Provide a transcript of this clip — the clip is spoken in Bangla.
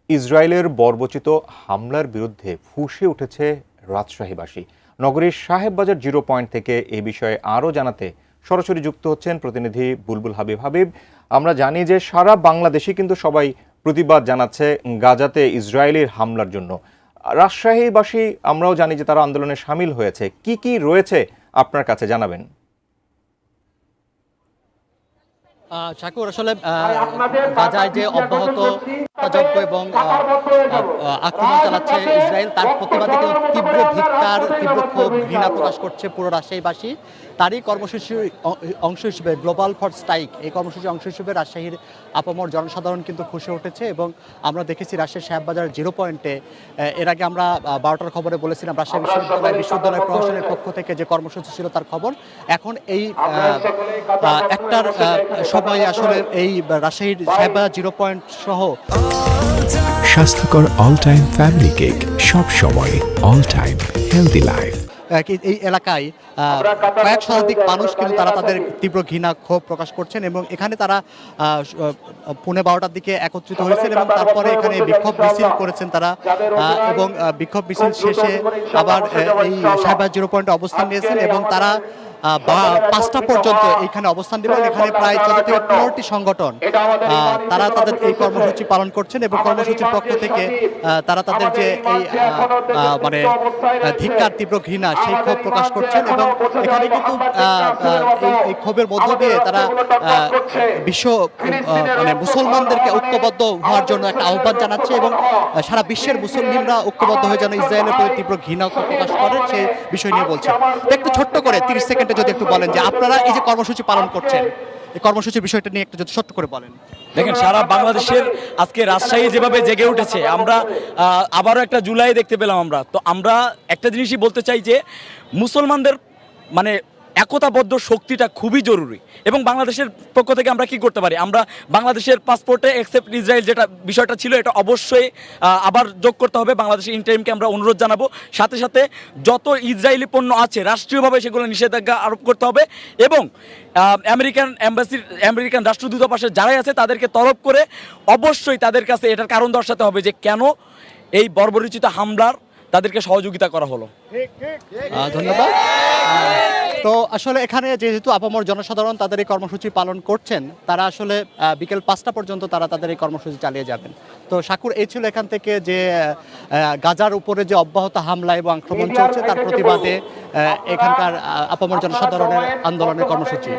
ইসরায়েলের বর্বরচিত হামলার বিরুদ্ধে ফুঁসে উঠেছে রাজশাহীবাসী। নগরীর সাহেববাজার জিরো পয়েন্ট থেকে এ বিষয়ে আরও জানাতে সরাসরি যুক্ত হচ্ছেন প্রতিনিধি বুলবুল হাবিব। আমরা জানি যে সারা বাংলাদেশে কিন্তু সবাই প্রতিবাদ জানাচ্ছে গাজাতে ইসরায়েলের হামলার জন্য। রাজশাহীবাসী আমরাও জানি যে তারা আন্দোলনে সামিল হয়েছে। কি কি রয়েছে আপনার কাছে জানাবেন। শাকুর, আসলে গাজায় যে অব্যাহত হত্যাযজ্ঞ এবং আক্রমণ চালাচ্ছে ইসরায়েল, তার প্রতিবাদে কিন্তু তীব্র ধিক্কার, তীব্র ক্ষোভ, ঘৃণা প্রকাশ করছে পুরো রাজশাহীবাসী। তারই কর্মসূচির অংশ হিসেবে গ্লোবাল ফর স্ট্রাইক, এই কর্মসূচির অংশ হিসেবে রাজশাহীর আপামর জনসাধারণ কিন্তু ফুঁসে উঠেছে। এবং আমরা দেখেছি রাজশাহীর সাহেববাজার জিরো পয়েন্টে এর আগে আমরা 12টার খবরে বলেছিলাম রাজশাহী বিশ্ববিদ্যালয় প্রশাসনের পক্ষ থেকে যে কর্মসূচি ছিল তার খবর। এখন এই একটার সময় আসলে এই রাজশাহীর সাহেববাজার জিরো পয়েন্ট সহ স্বাস্থ্যকর অল টাইম ফ্যামিলি কেক, সব সময় অল টাইম হেলদি লাইফ। এই এলাকায় কয়েক শতাধিক মানুষ কিন্তু তারা তাদের তীব্র ঘৃণা ক্ষোভ প্রকাশ করছেন এবং এখানে তারা 12:15 দিকে একত্রিত হয়েছেন এবং তারপরে এখানে বিক্ষোভ মিছিল করেছেন তারা এবং বিক্ষোভ মিছিল শেষে আবার এই সাহেববাজার জিরো পয়েন্টে অবস্থান নিয়েছেন এবং তারা 5টা পর্যন্ত এইখানে অবস্থান নেবেন। এখানে প্রায় 14 থেকে 15টি সংগঠন তারা তাদের এই কর্মসূচি পালন করছেন এবং কর্মসূচির পক্ষ থেকে তারা তাদের যে এই মানে ধিক্কার, তীব্র ঘৃণা, সেই ক্ষোভ প্রকাশ করছেন এবং এখানে কিন্তু এই ক্ষোভের মধ্য দিয়ে তারা বিশ্ব মানে মুসলমানদেরকে ঐক্যবদ্ধ হওয়ার জন্য একটা আহ্বান জানাচ্ছে এবং সারা বিশ্বের মুসলিমরা ঐক্যবদ্ধ হয়ে যেন ইসরায়েলের প্রতি তীব্র ঘৃণা প্রকাশ করেন সেই বিষয় নিয়ে বলছে। একটু ছোট্ট করে 30 সেকেন্ডে যদি একটু বলেন যে আপনারা এই যে কর্মসূচি পালন করছেন, এই কর্মসূচির বিষয়টা নিয়ে একটু যদি ছোট্ট করে বলেন। দেখেন, সারা বাংলাদেশের আজকে রাজশাহী যেভাবে জেগে উঠেছে, আমরা আবারও একটা জুলাই দেখতে পেলাম। আমরা একটা জিনিসই বলতে চাই যে মুসলমানদের মানে একতাবদ্ধ শক্তিটা খুবই জরুরি এবং বাংলাদেশের পক্ষ থেকে আমরা কি করতে পারি, আমরা বাংলাদেশের পাসপোর্টে এক্সেপ্ট ইসরায়েল যেটা বিষয়টা ছিল এটা অবশ্যই আবার যোগ করতে হবে। বাংলাদেশের ইন্টারিমকে আমরা অনুরোধ জানাবো, সাথে সাথে যত ইসরায়েলি পণ্য আছে রাষ্ট্রীয়ভাবে সেগুলো নিষেধাজ্ঞা আরোপ করতে হবে এবং আমেরিকান রাষ্ট্রদূতাবাসে যারাই আছে তাদেরকে তলব করে অবশ্যই তাদের কাছে এটার কারণ দর্শাতে হবে যে কেন এই বর্বরোচিত হামলার তাদেরকে সহযোগিতা করা হলো। ধন্যবাদ। তো আসলে এখানে যেহেতু আপামর জনসাধারণ তাদের এই কর্মসূচি পালন করছেন, তারা আসলে বিকেল 5টা পর্যন্ত তারা তাদের এই কর্মসূচি চালিয়ে যাবেন। তো শাকুর, এই ছিল এখান থেকে যে গাজার উপরে যে অব্যাহত হামলা এবং আক্রমণ চলছে তার প্রতিবাদে এখানকার আপামর জনসাধারণের আন্দোলনের কর্মসূচি।